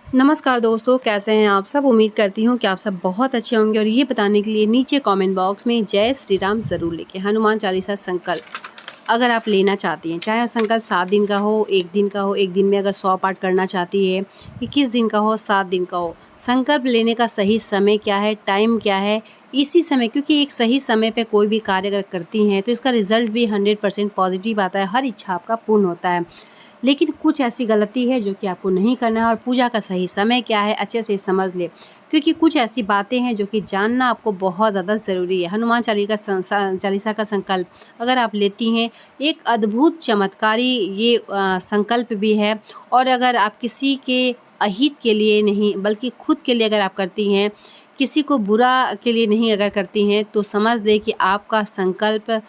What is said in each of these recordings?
नमस्कार दोस्तों, कैसे हैं आप सब? उम्मीद करती हूँ कि आप सब बहुत अच्छे होंगे और ये बताने के लिए नीचे कमेंट बॉक्स में जय श्री राम ज़रूर लिखें। हनुमान चालीसा संकल्प अगर आप लेना चाहती हैं, चाहे संकल्प 7 दिन का हो, 1 दिन का हो, 1 दिन में अगर 100 पाठ करना चाहती है, 21 दिन का हो, 7 दिन का हो, संकल्प लेने का सही समय क्या है, टाइम क्या है, इसी समय क्योंकि एक सही समय पे कोई भी कार्य अगर करती हैं, तो इसका रिज़ल्ट भी 100% पॉजिटिव आता है, हर इच्छा आपका पूर्ण होता है। लेकिन कुछ ऐसी गलती है जो कि आपको नहीं करना है और पूजा का सही समय क्या है अच्छे से समझ ले, क्योंकि कुछ ऐसी बातें हैं जो कि जानना आपको बहुत ज़्यादा ज़रूरी है। हनुमान चालीसा का संकल्प अगर आप लेती हैं, एक अद्भुत चमत्कारी ये संकल्प भी है। और अगर आप किसी के अहित के लिए नहीं बल्कि खुद के लिए अगर आप करती हैं, किसी को बुरा के लिए नहीं अगर करती हैं, तो समझ लें कि आपका संकल्प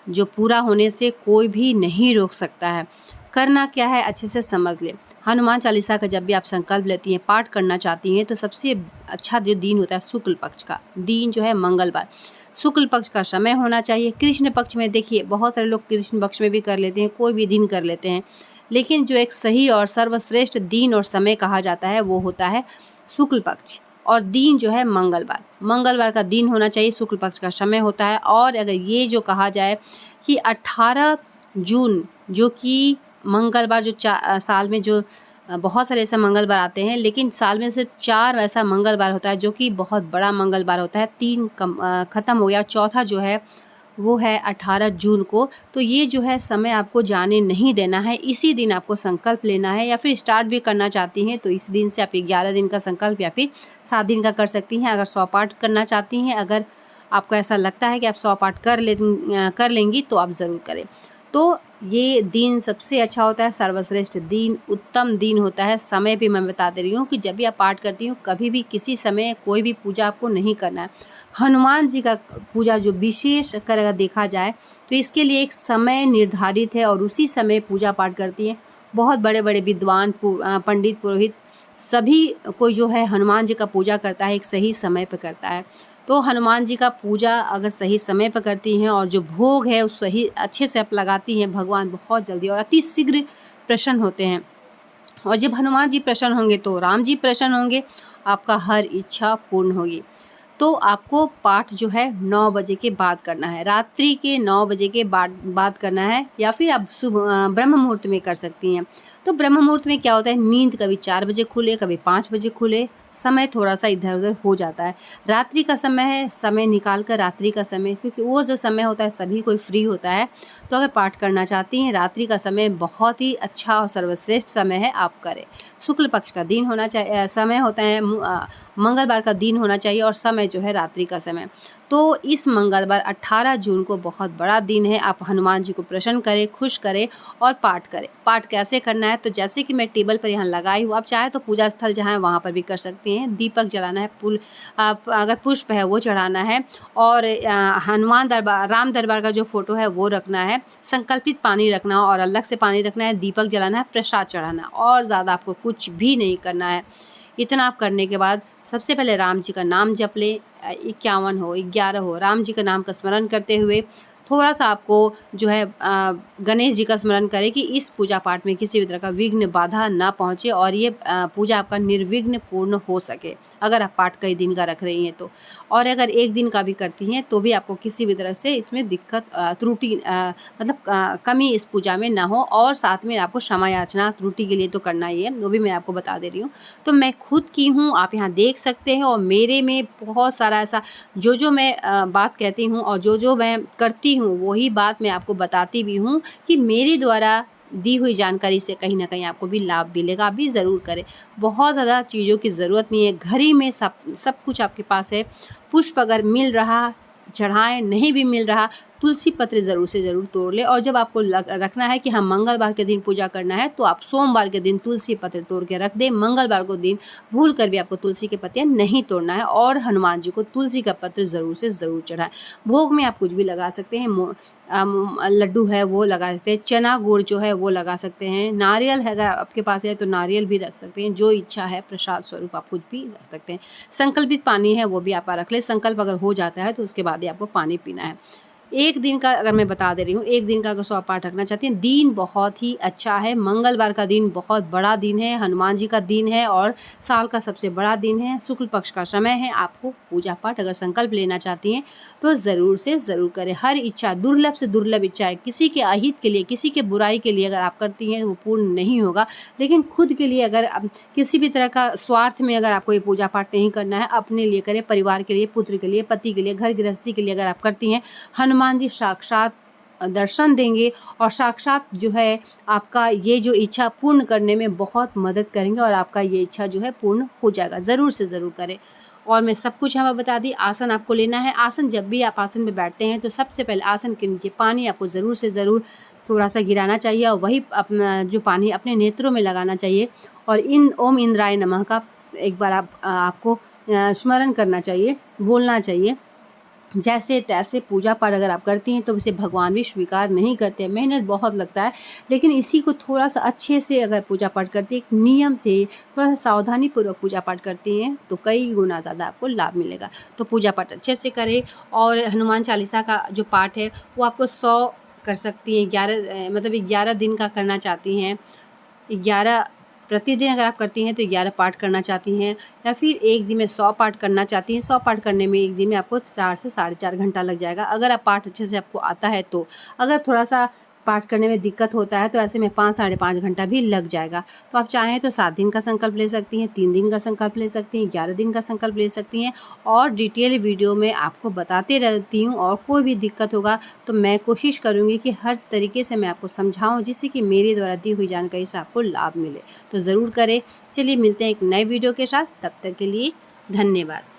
जो पूरा होने से कोई भी नहीं रोक सकता है। करना क्या है अच्छे से समझ लें। हनुमान चालीसा का जब भी आप संकल्प लेती हैं, पाठ करना चाहती हैं, तो सबसे अच्छा जो दिन होता है शुक्ल पक्ष का दिन जो है मंगलवार। शुक्ल पक्ष का समय होना चाहिए। कृष्ण पक्ष में देखिए बहुत सारे लोग कृष्ण पक्ष में भी कर लेते हैं, कोई भी दिन कर लेते हैं। लेकिन जो एक सही और सर्वश्रेष्ठ दिन और समय कहा जाता है वो होता है शुक्ल पक्ष, और दिन जो है मंगलवार। मंगलवार का दिन होना चाहिए, शुक्ल पक्ष का समय होता है। और अगर ये जो कहा जाए कि 18 जून जो कि मंगलवार जो साल में जो बहुत सारे ऐसे मंगलवार आते हैं, लेकिन साल में सिर्फ 4 ऐसा मंगलवार होता है जो कि बहुत बड़ा मंगलवार होता है। 3 ख़त्म हो गया, चौथा जो है वो है 18 जून को। तो ये जो है समय आपको जाने नहीं देना है, इसी दिन आपको संकल्प लेना है। या फिर स्टार्ट भी करना चाहती हैं तो इस दिन से आप 11 दिन का संकल्प या फिर 7 दिन का कर सकती हैं। अगर 100 पाठ करना चाहती हैं, अगर आपको ऐसा लगता है कि आप 100 पाठ कर लेंगी तो आप ज़रूर करें। तो ये दिन सबसे अच्छा होता है, सर्वश्रेष्ठ दिन, उत्तम दिन होता है। समय भी मैं बता दे रही हूँ कि जब भी आप पाठ करती हूँ, कभी भी किसी समय कोई भी पूजा आपको नहीं करना है। हनुमान जी का पूजा जो विशेष कर अगर देखा जाए तो इसके लिए एक समय निर्धारित है और उसी समय पूजा पाठ करती हैं। बहुत बड़े-बड़े विद्वान पंडित, पुरोहित सभी कोई जो है हनुमान जी का पूजा करता है, एक सही समय पे करता है। तो हनुमान जी का पूजा अगर सही समय पर करती हैं और जो भोग है उस सही अच्छे से आप लगाती हैं, भगवान बहुत जल्दी और अति शीघ्र प्रसन्न होते हैं। और जब हनुमान जी प्रसन्न होंगे तो राम जी प्रसन्न होंगे, आपका हर इच्छा पूर्ण होगी। तो आपको पाठ जो है 9 बजे के बाद करना है, रात्रि के 9 बजे के बाद करना है, या फिर आप ब्रह्म मुहूर्त में कर सकती हैं। तो ब्रह्म मुहूर्त में क्या होता है, नींद कभी 4 बजे खुले, कभी 5 बजे खुले, समय थोड़ा-सा इधर-उधर हो जाता है। रात्रि का समय है, समय निकाल कर रात्रि का समय, क्योंकि वो जो समय होता है सभी कोई फ्री होता है। तो अगर पाठ करना चाहती हैं, रात्रि का समय बहुत ही अच्छा और सर्वश्रेष्ठ समय है, आप करें। शुक्ल पक्ष का दिन होना चाहिए, समय होता है मंगलवार का दिन होना चाहिए और समय जो है रात्रि का समय। तो इस मंगलवार 18 जून को बहुत बड़ा दिन है, आप हनुमान जी को प्रसन्न करें, खुश करें और पाठ करें। पाठ कैसे करना है, तो जैसे कि मैं टेबल पर यहाँ लगाई हूँ, आप चाहे तो पूजा स्थल जहाँ है वहाँ पर भी कर सकती हैं। दीपक जलाना है, आप अगर पुष्प है वो चढ़ाना है, और हनुमान दरबार, राम दरबार का जो फोटो है वो रखना है, संकल्पित पानी रखना और अलग से पानी रखना है, दीपक जलाना है, प्रसाद चढ़ाना, और ज़्यादा आपको कुछ भी नहीं करना है। इतना आप करने के बाद सबसे पहले राम जी का नाम जप लें। 51 हो, 11 हो, राम जी का नाम का स्मरण करते हुए थोड़ा-सा आपको जो है गणेश जी का स्मरण करें कि इस पूजा पाठ में किसी भी तरह का विघ्न बाधा ना पहुँचे और ये पूजा आपका निर्विघ्न पूर्ण हो सके, अगर आप पाठ कई दिन का रख रही हैं तो। और अगर 1 दिन का भी करती हैं तो भी आपको किसी भी तरह से इसमें दिक्कत त्रुटि मतलब कमी इस पूजा में ना हो, और साथ में आपको क्षमा याचना त्रुटि के लिए तो करना ही है, वो भी मैं आपको बता दे रही हूँ। तो मैं खुद की हूँ, आप यहाँ देख सकते हैं, और मेरे में बहुत सारा ऐसा जो मैं बात कहती हूँ और जो मैं करती हूँ वही बात मैं आपको बताती भी हूँ कि मेरे द्वारा दी हुई जानकारी से कहीं न कहीं आपको भी लाभ मिलेगा, आप भी ज़रूर करें। बहुत ज़्यादा चीज़ों की ज़रूरत नहीं है, घर ही में सब कुछ आपके पास है। पुष्प अगर मिल रहा चढ़ाएँ, नहीं भी मिल रहा तुलसी पत्र ज़रूर से ज़रूर तोड़ लें। और जब आपको रखना है कि हाँ मंगलवार के दिन पूजा करना है, तो आप सोमवार के दिन तुलसी पत्र तोड़ के रख दें। मंगलवार को दिन भूल कर भी आपको तुलसी के पत्तियाँ नहीं तोड़ना है, और हनुमान जी को तुलसी का पत्र ज़रूर से ज़रूर चढ़ाएँ। भोग में आप कुछ भी लगा सकते हैं, लड्डू है वो लगा सकते हैं, चना गुड़ जो है वो लगा सकते हैं, नारियल है अगर आपके पास है तो नारियल भी रख सकते हैं, जो इच्छा है प्रसाद स्वरूप आप कुछ भी रख सकते हैं। संकल्पित पानी है वो भी आप रख लें, संकल्प अगर हो जाता है तो उसके बाद ही आपको पानी पीना है। 1 दिन का अगर मैं बता दे रही हूँ, 1 दिन का अगर 100 पाठ रखना चाहती हैं, दिन बहुत ही अच्छा है। मंगलवार का दिन बहुत बड़ा दिन है, हनुमान जी का दिन है और साल का सबसे बड़ा दिन है। शुक्ल पक्ष का समय है। आपको पूजा पाठ अगर संकल्प लेना चाहती हैं तो ज़रूर से ज़रूर करें। हर इच्छा, दुर्लभ से दुर्लभ इच्छाएँ, किसी के अहित के लिए, किसी के बुराई के लिए अगर आप करती हैं वो पूर्ण नहीं होगा। लेकिन खुद के लिए अगर किसी भी तरह का स्वार्थ में अगर आपको ये पूजा पाठ नहीं करना है, अपने लिए करें, परिवार के लिए, पुत्र के लिए, पति के लिए, घर गृहस्थी के लिए अगर आप करती हैं, हनुमान जी साक्षात दर्शन देंगे और साक्षात जो है आपका ये जो इच्छा पूर्ण करने में बहुत मदद करेंगे और आपका ये इच्छा जो है पूर्ण हो जाएगा। ज़रूर से ज़रूर करें। और मैं सब कुछ यहाँ बता दी। आसन आपको लेना है। आसन जब भी आप आसन में बैठते हैं तो सबसे पहले आसन के नीचे पानी आपको ज़रूर से ज़रूर थोड़ा-सा गिराना चाहिए और वही अपना जो पानी अपने नेत्रों में लगाना चाहिए और इन ओम इंद्राय नमः का एक बार आपको स्मरण करना चाहिए, बोलना चाहिए। जैसे तैसे पूजा पाठ अगर आप करती हैं तो इसे भगवान भी स्वीकार नहीं करते हैं। मेहनत बहुत लगता है, लेकिन इसी को थोड़ा-सा अच्छे से अगर पूजा पाठ करती हैं, एक नियम से थोड़ा-सा सावधानीपूर्वक पूजा पाठ करती हैं तो कई गुना ज़्यादा आपको लाभ मिलेगा। तो पूजा पाठ अच्छे से करें और हनुमान चालीसा का जो पाठ है वो आपको 100 कर सकती हैं। 11 मतलब 11 दिन का करना चाहती हैं, 11 प्रतिदिन अगर आप करती हैं तो 11 पाठ करना चाहती हैं या फिर एक दिन में 100 पाठ करना चाहती हैं। 100 पाठ करने में एक दिन में आपको 4 से साढ़े 4 घंटा लग जाएगा, अगर आप पाठ अच्छे से आपको आता है तो। अगर थोड़ा-सा पाठ करने में दिक्कत होता है तो ऐसे में 5 साढ़े 5 घंटा भी लग जाएगा। तो आप चाहें तो 7 दिन का संकल्प ले सकती हैं, 3 दिन का संकल्प ले सकती हैं, 11 दिन का संकल्प ले सकती हैं और डिटेल वीडियो में आपको बताते रहती हूँ और कोई भी दिक्कत होगा तो मैं कोशिश करूँगी कि हर तरीके से मैं आपको समझाऊँ जिससे कि मेरे द्वारा दी हुई जानकारी से आपको लाभ मिले। तो ज़रूर करें। चलिए मिलते हैं एक नए वीडियो के साथ, तब तक के लिए धन्यवाद।